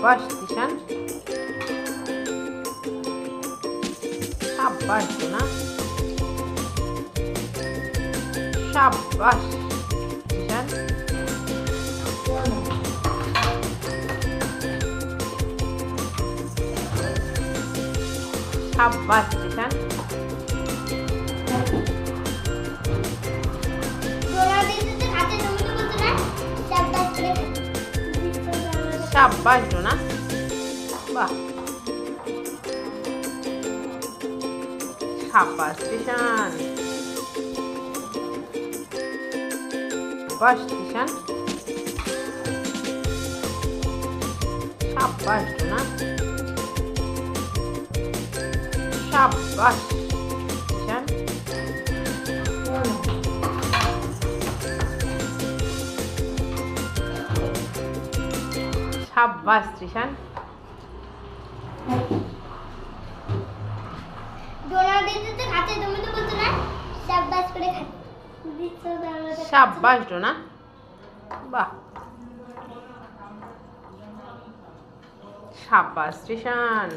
সাব্বাস দিশান, সাব্বাস ডোনা, সাব্বাস দিশান, সাব্বাস দিশান, সাব্বাস ডোনা, বাহ, সাব্বাস দিশান, সাব্বাস দিশান, সাব্বাস ডোনা, সাব্বাস দিশান, সাব্বাস দিশান, ডোনা দিতে তো খাতে, তুমি তো বলছো না সাব্বাস করে খাতে। সাব্বাস ডোনা, বাহ, সাব্বাস দিশান।